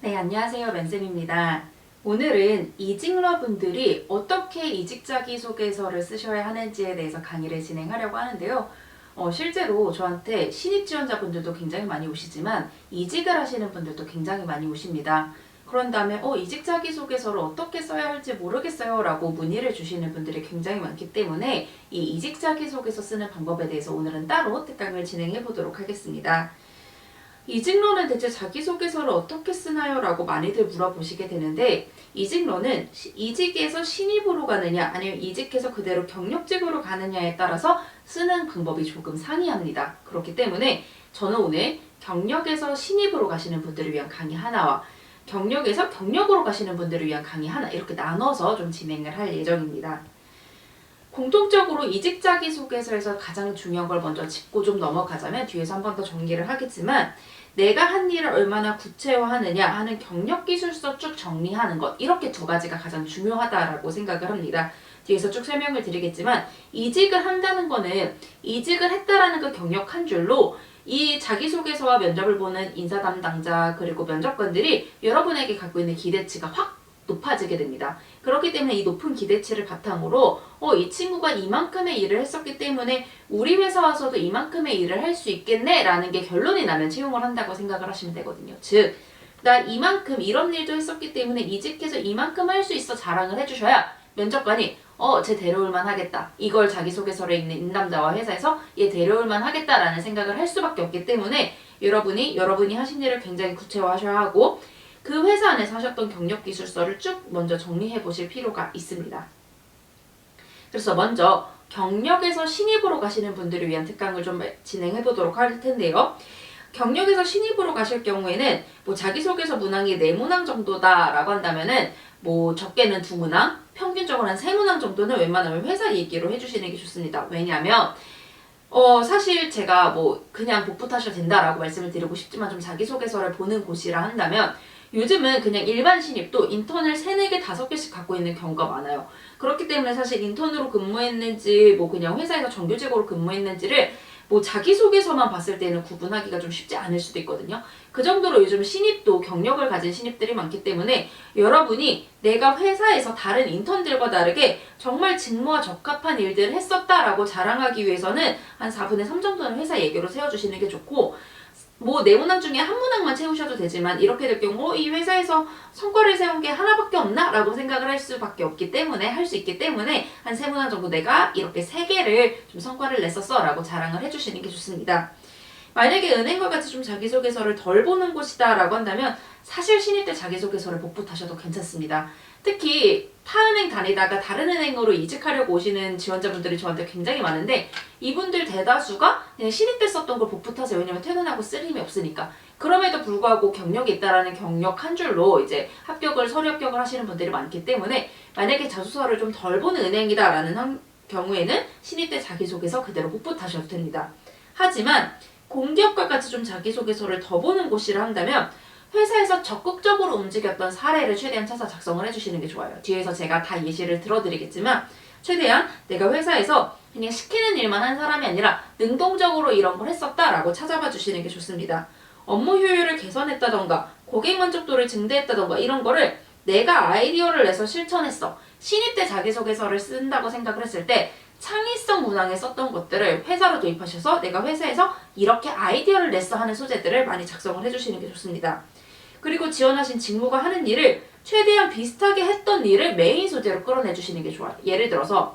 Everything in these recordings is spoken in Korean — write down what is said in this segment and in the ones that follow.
네, 안녕하세요. 맨쌤입니다. 오늘은 이직러분들이 어떻게 이직 자기소개서를 쓰셔야 하는지에 대해서 강의를 진행하려고 하는데요. 실제로 저한테 신입 지원자분들도 굉장히 많이 오시지만 이직을 하시는 분들도 굉장히 많이 오십니다. 그런 다음에 이직 자기소개서를 어떻게 써야 할지 모르겠어요 라고 문의를 주시는 분들이 굉장히 많기 때문에 이 이직 자기소개서 쓰는 방법에 대해서 오늘은 따로 특강을 진행해 보도록 하겠습니다. 이직러는 대체 자기소개서를 어떻게 쓰나요? 라고 많이들 물어보시게 되는데, 이직러는 이직에서 신입으로 가느냐 아니면 이직해서 그대로 경력직으로 가느냐에 따라서 쓰는 방법이 조금 상이합니다. 그렇기 때문에 저는 오늘 경력에서 신입으로 가시는 분들을 위한 강의 하나와 경력에서 경력으로 가시는 분들을 위한 강의 하나, 이렇게 나눠서 좀 진행을 할 예정입니다. 공통적으로 이직 자기소개서에서 가장 중요한 걸 먼저 짚고 좀 넘어가자면 뒤에서 한 번 더 정리를 하겠지만, 내가 한 일을 얼마나 구체화하느냐 하는 경력 기술서 쭉 정리하는 것, 이렇게 두 가지가 가장 중요하다라고 생각을 합니다. 뒤에서 쭉 설명을 드리겠지만, 이직을 한다는 거는 이직을 했다라는 그 경력 한 줄로 이 자기소개서와 면접을 보는 인사 담당자 그리고 면접관들이 여러분에게 갖고 있는 기대치가 확 높아지게 됩니다. 그렇기 때문에 이 높은 기대치를 바탕으로 이 친구가 이만큼의 일을 했었기 때문에 우리 회사 와서도 이만큼의 일을 할 수 있겠네 라는 게 결론이 나면 채용을 한다고 생각을 하시면 되거든요. 즉, 나 이만큼 이런 일도 했었기 때문에 이직해서 이만큼 할 수 있어 자랑을 해주셔야 면접관이 쟤 데려올만 하겠다. 이걸 자기소개서에 있는 인담자와 회사에서 얘 데려올만 하겠다라는 생각을 할 수밖에 없기 때문에 여러분이 하신 일을 굉장히 구체화하셔야 하고, 그 회사 안에서 하셨던 경력 기술서를 쭉 먼저 정리해 보실 필요가 있습니다. 그래서 먼저 경력에서 신입으로 가시는 분들을 위한 특강을 좀 진행해 보도록 할 텐데요. 경력에서 신입으로 가실 경우에는 자기소개서 문항이 4문항 정도다라고 한다면은 적게는 2문항, 평균적으로 한 3문항 정도는 웬만하면 회사 얘기로 해주시는 게 좋습니다. 왜냐하면 사실 제가 그냥 복붙하셔도 된다라고 말씀을 드리고 싶지만, 좀 자기소개서를 보는 곳이라 한다면 요즘은 그냥 일반 신입도 인턴을 3, 4개, 5개씩 갖고 있는 경우가 많아요. 그렇기 때문에 사실 인턴으로 근무했는지 그냥 회사에서 정규직으로 근무했는지를 자기소개서만 봤을 때는 구분하기가 좀 쉽지 않을 수도 있거든요. 그 정도로 요즘 신입도 경력을 가진 신입들이 많기 때문에 여러분이 내가 회사에서 다른 인턴들과 다르게 정말 직무와 적합한 일들을 했었다라고 자랑하기 위해서는 한 4분의 3 정도는 회사 얘기로 세워주시는 게 좋고, 4문항 중에 한 문항만 채우셔도 되지만 이렇게 될 경우 이 회사에서 성과를 세운 게 하나밖에 없나? 라고 생각을 할 수밖에 없기 때문에, 할 수 있기 때문에 한 3문항 정도 내가 이렇게 3개를 좀 성과를 냈었어 라고 자랑을 해주시는 게 좋습니다. 만약에 은행과 같이 좀 자기소개서를 덜 보는 곳이다 라고 한다면 사실 신입 때 자기소개서를 복붙하셔도 괜찮습니다. 특히 타은행 다니다가 다른 은행으로 이직하려고 오시는 지원자분들이 저한테 굉장히 많은데, 이분들 대다수가 그냥 신입 때 썼던 걸 복붙하세요. 왜냐면 퇴근하고 쓸 힘이 없으니까. 그럼에도 불구하고 경력이 있다라는 경력 한 줄로 이제 서류 합격을 하시는 분들이 많기 때문에, 만약에 자소서를 좀 덜 보는 은행이다라는 경우에는 신입 때 자기소개서 그대로 복붙하셔도 됩니다. 하지만 공기업과 같이 좀 자기소개서를 더 보는 곳이라 한다면 회사에서 적극적으로 움직였던 사례를 최대한 찾아 작성을 해주시는 게 좋아요. 뒤에서 제가 다 예시를 들어드리겠지만, 최대한 내가 회사에서 그냥 시키는 일만 한 사람이 아니라 능동적으로 이런 걸 했었다라고 찾아봐 주시는 게 좋습니다. 업무 효율을 개선했다던가 고객 만족도를 증대했다던가 이런 거를 내가 아이디어를 내서 실천했어. 신입 때 자기소개서를 쓴다고 생각을 했을 때 창의성 문항에 썼던 것들을 회사로 도입하셔서 내가 회사에서 이렇게 아이디어를 냈어 하는 소재들을 많이 작성을 해주시는 게 좋습니다. 그리고 지원하신 직무가 하는 일을 최대한 비슷하게 했던 일을 메인 소재로 끌어내주시는 게 좋아요. 예를 들어서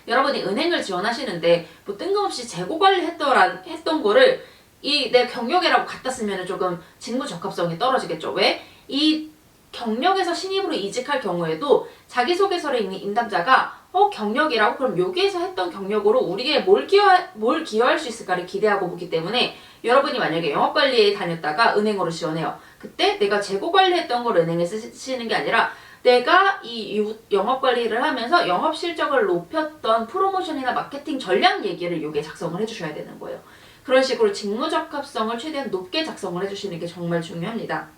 여러분이 은행을 지원하시는데 뜬금없이 재고 관리 했던 거를 내 경력이라고 갖다 쓰면 조금 직무 적합성이 떨어지겠죠. 왜? 이 경력에서 신입으로 이직할 경우에도 자기소개서에 있는 인담자가 경력이라고? 그럼 여기에서 했던 경력으로 우리에게 뭘 기여할 수 있을까를 기대하고 보기 때문에, 여러분이 만약에 영업관리에 다녔다가 은행으로 지원해요. 그때 내가 재고관리했던 걸 은행에 쓰시는 게 아니라 내가 이 영업관리를 하면서 영업 실적을 높였던 프로모션이나 마케팅 전략 얘기를 여기에 작성을 해주셔야 되는 거예요. 그런 식으로 직무 적합성을 최대한 높게 작성을 해주시는 게 정말 중요합니다.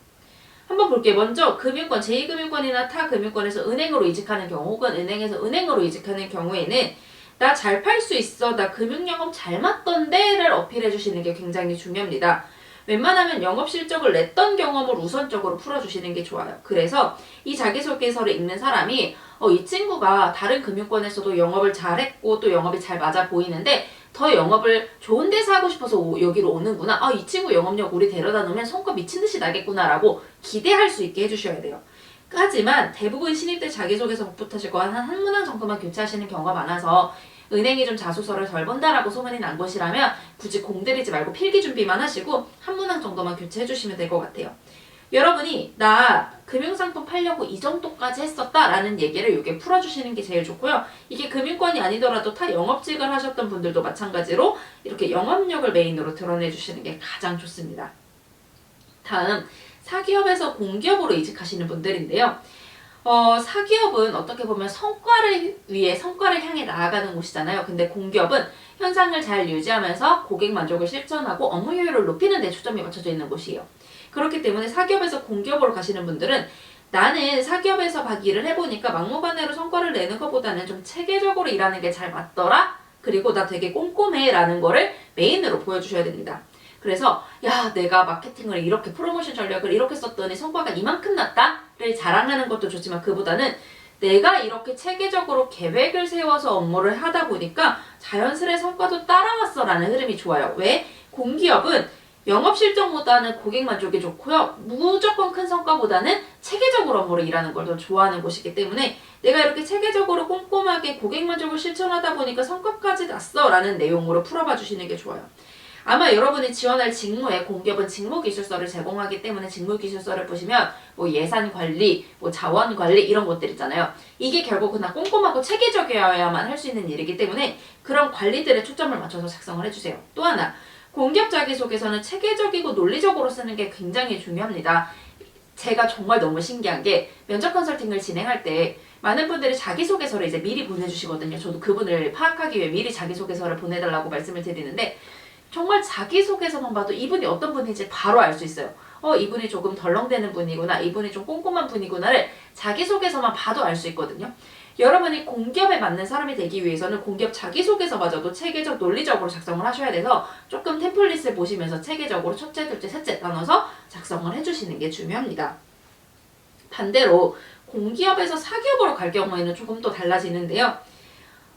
한번 볼게요. 먼저 금융권, 제2금융권이나 타 금융권에서 은행으로 이직하는 경우, 혹은 은행에서 은행으로 이직하는 경우에는 나 잘 팔 수 있어, 나 금융영업 잘 맞던데를 어필해 주시는 게 굉장히 중요합니다. 웬만하면 영업 실적을 냈던 경험을 우선적으로 풀어주시는 게 좋아요. 그래서 이 자기소개서를 읽는 사람이 이 친구가 다른 금융권에서도 영업을 잘했고 또 영업이 잘 맞아 보이는데 더 영업을 좋은 데서 하고 싶어서 여기로 오는구나. 이 친구 영업력 우리 데려다 놓으면 성과 미친 듯이 나겠구나라고 기대할 수 있게 해주셔야 돼요. 하지만 대부분 신입들 자기소개서 복붙하실 거 한 문항 정도만 교체하시는 경우가 많아서 은행이 좀 자소서를 덜 본다라고 소문이 난 곳이라면 굳이 공들이지 말고 필기 준비만 하시고 한 문항 정도만 교체해 주시면 될 것 같아요. 여러분이 나 금융상품 팔려고 이 정도까지 했었다라는 얘기를 이렇게 풀어주시는 게 제일 좋고요. 이게 금융권이 아니더라도 타 영업직을 하셨던 분들도 마찬가지로 이렇게 영업력을 메인으로 드러내 주시는 게 가장 좋습니다. 다음, 사기업에서 공기업으로 이직하시는 분들인데요. 사기업은 어떻게 보면 성과를 위해 성과를 향해 나아가는 곳이잖아요. 근데 공기업은 현상을 잘 유지하면서 고객 만족을 실천하고 업무 효율을 높이는 데 초점이 맞춰져 있는 곳이에요. 그렇기 때문에 사기업에서 공기업으로 가시는 분들은 나는 사기업에서 일을 해보니까 막무가내로 성과를 내는 것보다는 좀 체계적으로 일하는 게 잘 맞더라? 그리고 나 되게 꼼꼼해 라는 거를 메인으로 보여주셔야 됩니다. 그래서 야 내가 마케팅을 이렇게 프로모션 전략을 이렇게 썼더니 성과가 이만큼 났다를 자랑하는 것도 좋지만 그보다는 내가 이렇게 체계적으로 계획을 세워서 업무를 하다 보니까 자연스레 성과도 따라왔어 라는 흐름이 좋아요. 왜? 공기업은 영업 실적보다는 고객 만족이 좋고요. 무조건 큰 성과보다는 체계적으로 업무를 일하는 걸 더 좋아하는 곳이기 때문에 내가 이렇게 체계적으로 꼼꼼하게 고객 만족을 실천하다 보니까 성과까지 났어 라는 내용으로 풀어봐 주시는 게 좋아요. 아마 여러분이 지원할 직무에 공기업은 직무기술서를 제공하기 때문에 직무기술서를 보시면 뭐 예산관리, 뭐 자원관리 이런 것들 있잖아요. 이게 결국은 다 꼼꼼하고 체계적이어야만 할 수 있는 일이기 때문에 그런 관리들에 초점을 맞춰서 작성을 해주세요. 또 하나, 공기업 자기소개서는 체계적이고 논리적으로 쓰는 게 굉장히 중요합니다. 제가 정말 너무 신기한 게 면접 컨설팅을 진행할 때 많은 분들이 자기소개서를 이제 미리 보내주시거든요. 저도 그분을 파악하기 위해 미리 자기소개서를 보내달라고 말씀을 드리는데 정말 자기소개서만 봐도 이분이 어떤 분인지 바로 알 수 있어요. 이분이 조금 덜렁대는 분이구나, 이분이 좀 꼼꼼한 분이구나를 자기소개서만 봐도 알 수 있거든요. 여러분이 공기업에 맞는 사람이 되기 위해서는 공기업 자기소개서마저도 체계적, 논리적으로 작성을 하셔야 돼서 조금 템플릿을 보시면서 체계적으로 첫째, 둘째, 셋째 나눠서 작성을 해주시는 게 중요합니다. 반대로 공기업에서 사기업으로 갈 경우에는 조금 더 달라지는데요.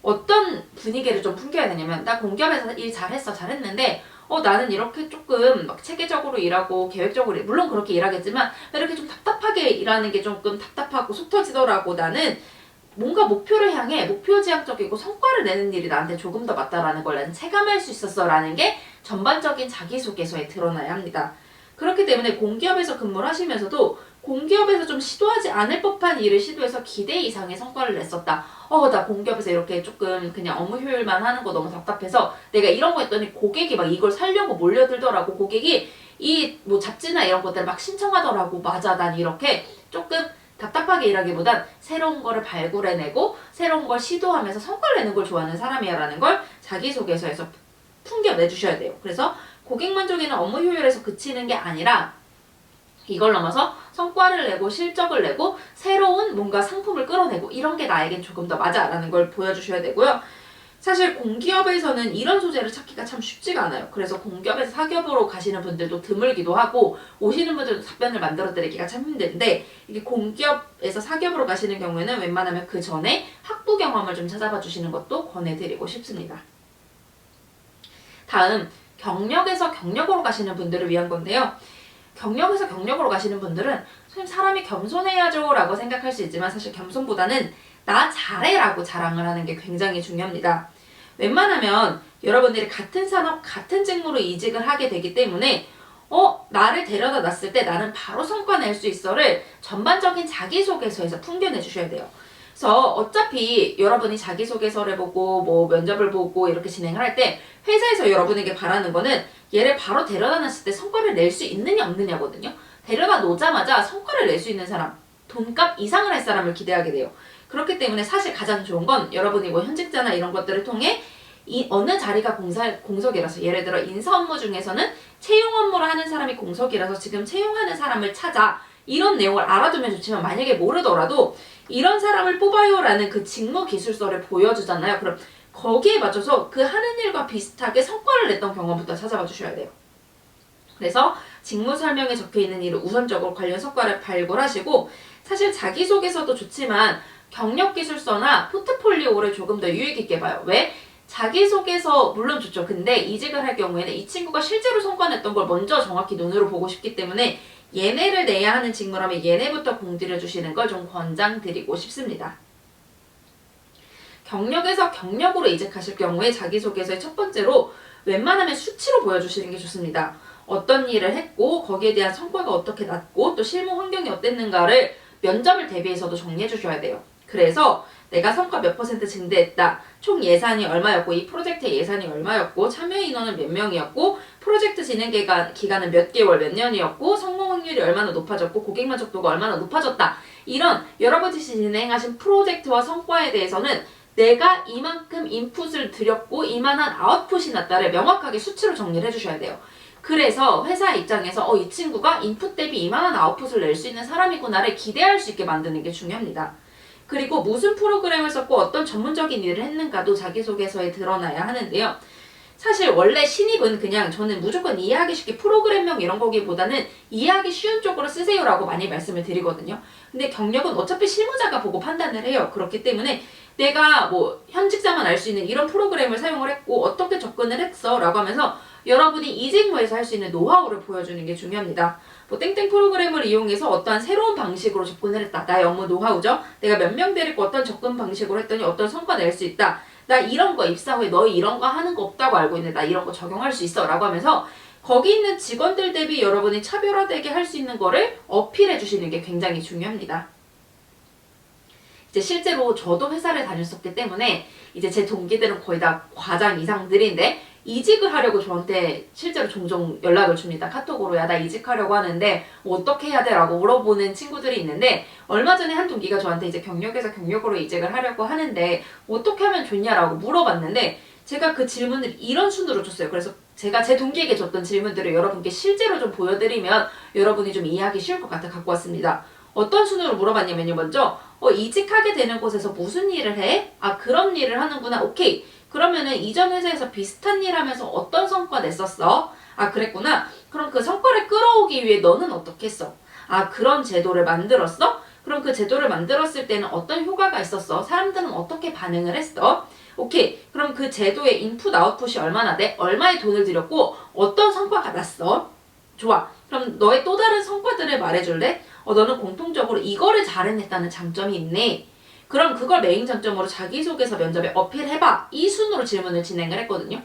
어떤 분위기를 좀 풍겨야 되냐면 나 공기업에서 일 잘했는데 나는 이렇게 조금 막 체계적으로 일하고 계획적으로 물론 그렇게 일하겠지만 이렇게 좀 답답하게 일하는 게 조금 답답하고 속 터지더라고. 나는 뭔가 목표를 향해 목표지향적이고 성과를 내는 일이 나한테 조금 더 맞다라는 걸 나는 체감할 수 있었어 라는 게 전반적인 자기소개서에 드러나야 합니다. 그렇기 때문에 공기업에서 근무를 하시면서도 공기업에서 좀 시도하지 않을 법한 일을 시도해서 기대 이상의 성과를 냈었다. 나 공기업에서 이렇게 조금 그냥 업무 효율만 하는 거 너무 답답해서 내가 이런 거 했더니 고객이 막 이걸 사려고 몰려들더라고. 고객이 이 뭐 잡지나 이런 것들을 막 신청하더라고. 맞아, 난 이렇게 조금 답답하게 일하기보단 새로운 거를 발굴해내고 새로운 걸 시도하면서 성과를 내는 걸 좋아하는 사람이야 라는 걸 자기소개서에서 풍겨내주셔야 돼요. 그래서 고객 만족이나 업무 효율에서 그치는 게 아니라 이걸 넘어서 성과를 내고 실적을 내고 새로운 뭔가 상품을 끌어내고 이런 게 나에겐 조금 더 맞아 라는 걸 보여주셔야 되고요. 사실 공기업에서는 이런 소재를 찾기가 참 쉽지가 않아요. 그래서 공기업에서 사기업으로 가시는 분들도 드물기도 하고 오시는 분들도 답변을 만들어 드리기가 참 힘든데 이게 공기업에서 사기업으로 가시는 경우에는 웬만하면 그 전에 학부 경험을 좀 찾아봐 주시는 것도 권해드리고 싶습니다. 다음, 경력에서 경력으로 가시는 분들을 위한 건데요. 경력에서 경력으로 가시는 분들은 선생님 사람이 겸손해야죠 라고 생각할 수 있지만 사실 겸손보다는 나 잘해 라고 자랑을 하는 게 굉장히 중요합니다. 웬만하면 여러분들이 같은 산업, 같은 직무로 이직을 하게 되기 때문에 나를 데려다 놨을 때 나는 바로 성과 낼 수 있어를 전반적인 자기소개서에서 풍겨내 주셔야 돼요. 그래서 어차피 여러분이 자기소개서를 보고 뭐 면접을 보고 이렇게 진행을 할 때 회사에서 여러분에게 바라는 거는 얘를 바로 데려다 놨을 때 성과를 낼 수 있느냐 없느냐거든요. 데려다 놓자마자 성과를 낼 수 있는 사람, 돈값 이상을 할 사람을 기대하게 돼요. 그렇기 때문에 사실 가장 좋은 건 여러분이 뭐 현직자나 이런 것들을 통해 이 어느 자리가 공석이라서 예를 들어 인사 업무 중에서는 채용 업무를 하는 사람이 공석이라서 지금 채용하는 사람을 찾아 이런 내용을 알아두면 좋지만 만약에 모르더라도 이런 사람을 뽑아요 라는 그 직무 기술서를 보여주잖아요. 그럼 거기에 맞춰서 그 하는 일과 비슷하게 성과를 냈던 경험부터 찾아봐 주셔야 돼요. 그래서 직무 설명에 적혀있는 일을 우선적으로 관련 성과를 발굴하시고 사실 자기소개서도 좋지만 경력기술서나 포트폴리오를 조금 더 유익 있게 봐요. 왜? 자기소개서 물론 좋죠. 근데 이직을 할 경우에는 이 친구가 실제로 성과냈던 걸 먼저 정확히 눈으로 보고 싶기 때문에 얘네를 내야 하는 직무라면 얘네부터 공들여 주시는 걸 좀 권장드리고 싶습니다. 경력에서 경력으로 이직하실 경우에 자기소개서의 첫 번째로 웬만하면 수치로 보여주시는 게 좋습니다. 어떤 일을 했고 거기에 대한 성과가 어떻게 났고 또 실무 환경이 어땠는가를 면접을 대비해서도 정리해 주셔야 돼요. 그래서 내가 성과 몇 % 증대했다. 총 예산이 얼마였고 이 프로젝트의 예산이 얼마였고 참여 인원은 몇 명이었고 프로젝트 진행 기간은 몇 개월 몇 년이었고 성공 확률이 얼마나 높아졌고 고객 만족도가 얼마나 높아졌다. 이런 여러 가지 진행하신 프로젝트와 성과에 대해서는 내가 이만큼 인풋을 들였고 이만한 아웃풋이 났다를 명확하게 수치로 정리를 해주셔야 돼요. 그래서 회사 입장에서 이 친구가 인풋 대비 이만한 아웃풋을 낼 수 있는 사람이구나를 기대할 수 있게 만드는 게 중요합니다. 그리고 무슨 프로그램을 썼고 어떤 전문적인 일을 했는가도 자기소개서에 드러나야 하는데요. 사실 원래 신입은 그냥 저는 무조건 이해하기 쉽게 프로그램명 이런 거기보다는 이해하기 쉬운 쪽으로 쓰세요라고 많이 말씀을 드리거든요. 근데 경력은 어차피 실무자가 보고 판단을 해요. 그렇기 때문에 내가 뭐 현직자만 알 수 있는 이런 프로그램을 사용을 했고 어떻게 접근을 했어 라고 하면서 여러분이 이 직무에서 할 수 있는 노하우를 보여주는 게 중요합니다. 뭐 땡땡 프로그램을 이용해서 어떠한 새로운 방식으로 접근을 했다. 나의 업무 노하우죠. 내가 몇 명 데리고 어떤 접근 방식으로 했더니 어떤 성과 낼 수 있다. 나 이런 거 입사 후에 너희 이런 거 하는 거 없다고 알고 있는데 나 이런 거 적용할 수 있어 라고 하면서 거기 있는 직원들 대비 여러분이 차별화되게 할 수 있는 거를 어필해 주시는 게 굉장히 중요합니다. 이제 실제로 저도 회사를 다녔었기 때문에 이제 제 동기들은 거의 다 과장 이상들인데 이직을 하려고 저한테 실제로 종종 연락을 줍니다. 카톡으로 야 나 이직하려고 하는데 뭐 어떻게 해야 돼? 라고 물어보는 친구들이 있는데 얼마 전에 한 동기가 저한테 이제 경력에서 경력으로 이직을 하려고 하는데 어떻게 하면 좋냐라고 물어봤는데 제가 그 질문을 이런 순으로 줬어요. 그래서 제가 제 동기에게 줬던 질문들을 여러분께 실제로 좀 보여드리면 여러분이 좀 이해하기 쉬울 것 같아 갖고 왔습니다. 어떤 순으로 물어봤냐면요. 먼저 이직하게 되는 곳에서 무슨 일을 해? 아 그런 일을 하는구나. 오케이. 그러면은 이전 회사에서 비슷한 일 하면서 어떤 성과 냈었어? 아 그랬구나. 그럼 그 성과를 끌어오기 위해 너는 어떻게 했어? 아 그런 제도를 만들었어? 그럼 그 제도를 만들었을 때는 어떤 효과가 있었어? 사람들은 어떻게 반응을 했어? 오케이. 그럼 그 제도의 인풋 아웃풋이 얼마나 돼? 얼마의 돈을 들였고 어떤 성과가 났어? 좋아. 그럼 너의 또 다른 성과들을 말해줄래? 너는 공통적으로 이거를 잘해냈다는 장점이 있네. 그럼 그걸 메인 장점으로 자기소개서 면접에 어필해봐. 이 순으로 질문을 진행을 했거든요.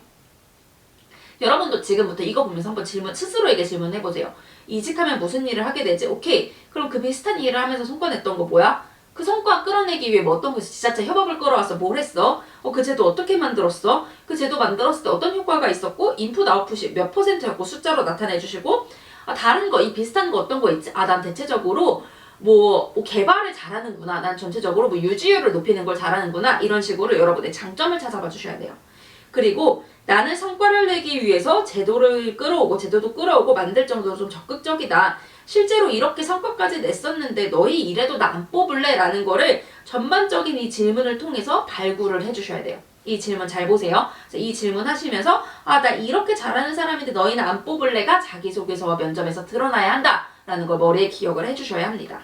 여러분도 지금부터 이거 보면서 한번 스스로에게 질문해보세요. 이직하면 무슨 일을 하게 되지? 오케이. 그럼 그 비슷한 일을 하면서 성과 냈던 거 뭐야? 그 성과 끌어내기 위해 뭐 어떤 거 있어? 지자체 협업을 끌어왔어? 뭘 했어? 그 제도 어떻게 만들었어? 그 제도 만들었을 때 어떤 효과가 있었고 인풋 아웃풋이 몇 %였고 숫자로 나타내 주시고 다른 거, 이 비슷한 거 어떤 거 있지? 난 대체적으로 뭐 개발을 잘하는구나. 난 전체적으로 뭐 유지율을 높이는 걸 잘하는구나. 이런 식으로 여러분의 장점을 찾아봐 주셔야 돼요. 그리고 나는 성과를 내기 위해서 제도를 끌어오고 제도도 끌어오고 만들 정도로 좀 적극적이다. 실제로 이렇게 성과까지 냈었는데 너희 일에도 나 안 뽑을래? 라는 거를 전반적인 이 질문을 통해서 발굴을 해주셔야 돼요. 이 질문 잘 보세요. 이 질문 하시면서 나 이렇게 잘하는 사람인데 너희는 안 뽑을래가 자기소개서와 면접에서 드러나야 한다. 라는 걸 머리에 기억을 해주셔야 합니다.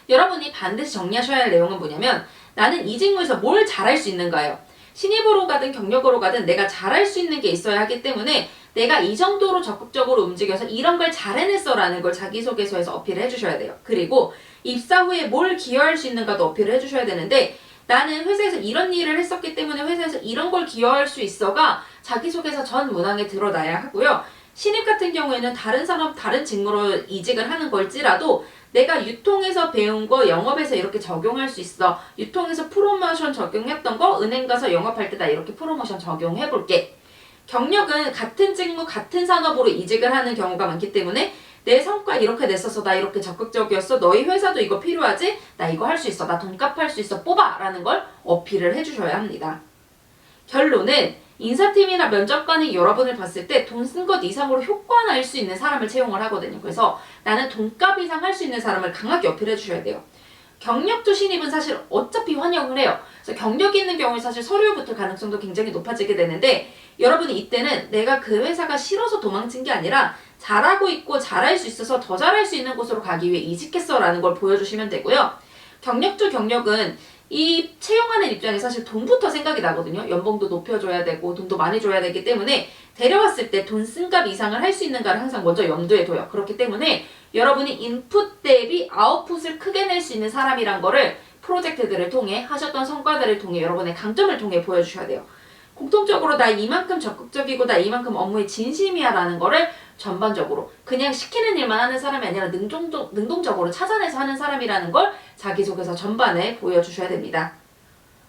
여러분이 반드시 정리하셔야 할 내용은 뭐냐면 나는 이 직무에서 뭘 잘할 수 있는가요? 신입으로 가든 경력으로 가든 내가 잘할 수 있는 게 있어야 하기 때문에 내가 이 정도로 적극적으로 움직여서 이런 걸 잘해냈어 라는 걸 자기소개서에서 어필을 해주셔야 돼요. 그리고 입사 후에 뭘 기여할 수 있는가도 어필을 해주셔야 되는데 나는 회사에서 이런 일을 했었기 때문에 회사에서 이런 걸 기여할 수 있어가 자기소개서 전 문항에 드러나야 하고요. 신입 같은 경우에는 다른 산업, 다른 직무로 이직을 하는 걸지라도 내가 유통에서 배운 거 영업에서 이렇게 적용할 수 있어. 유통에서 프로모션 적용했던 거 은행 가서 영업할 때 나 이렇게 프로모션 적용해볼게. 경력은 같은 직무, 같은 산업으로 이직을 하는 경우가 많기 때문에 내 성과 이렇게 냈어서 나 이렇게 적극적이었어. 너희 회사도 이거 필요하지? 나 이거 할 수 있어. 나 돈값 할 수 있어. 뽑아! 라는 걸 어필을 해주셔야 합니다. 결론은 인사팀이나 면접관이 여러분을 봤을 때 돈 쓴 것 이상으로 효과 날 수 있는 사람을 채용을 하거든요. 그래서 나는 돈값 이상 할 수 있는 사람을 강하게 어필해 주셔야 돼요. 경력도 신입은 사실 어차피 환영을 해요. 그래서 경력이 있는 경우에 사실 서류 붙을 가능성도 굉장히 높아지게 되는데 여러분이 이때는 내가 그 회사가 싫어서 도망친 게 아니라 잘하고 있고 잘할 수 있어서 더 잘할 수 있는 곳으로 가기 위해 이직했어 라는 걸 보여주시면 되고요. 경력주 경력은 이 채용하는 입장에 사실 돈부터 생각이 나거든요. 연봉도 높여줘야 되고 돈도 많이 줘야 되기 때문에 데려왔을 때 돈 쓴 값 이상을 할 수 있는가를 항상 먼저 염두에 둬요. 그렇기 때문에 여러분이 인풋 대비 아웃풋을 크게 낼 수 있는 사람이란 거를 프로젝트들을 통해 하셨던 성과들을 통해 여러분의 강점을 통해 보여주셔야 돼요. 공통적으로 나 이만큼 적극적이고 나 이만큼 업무에 진심이야 라는 거를 전반적으로 그냥 시키는 일만 하는 사람이 아니라 능동적으로 찾아내서 하는 사람이라는 걸 자기소개서 전반에 보여주셔야 됩니다.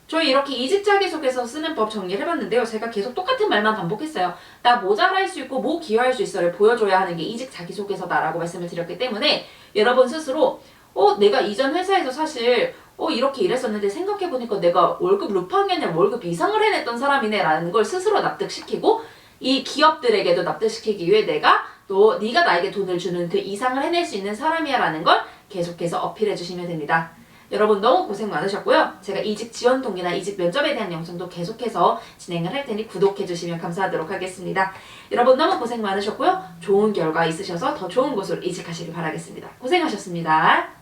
저희 이렇게 이직 자기소개서 쓰는 법 정리를 해봤는데요. 제가 계속 똑같은 말만 반복했어요. 나 뭐 잘할 수 있고 뭐 기여할 수 있어를 보여줘야 하는 게 이직 자기소개서다라고 말씀을 드렸기 때문에 여러분 스스로 내가 이전 회사에서 사실 이렇게 일했었는데 생각해보니까 내가 월급 루팡이 아니라 월급 이상을 해냈던 사람이네 라는 걸 스스로 납득시키고 이 기업들에게도 납득시키기 위해 내가 또 네가 나에게 돈을 주는 그 이상을 해낼 수 있는 사람이야 라는 걸 계속해서 어필해 주시면 됩니다. 여러분 너무 고생 많으셨고요. 제가 이직 지원 동기나 이직 면접에 대한 영상도 계속해서 진행을 할 테니 구독해 주시면 감사하도록 하겠습니다. 여러분 너무 고생 많으셨고요. 좋은 결과 있으셔서 더 좋은 곳으로 이직하시길 바라겠습니다. 고생하셨습니다.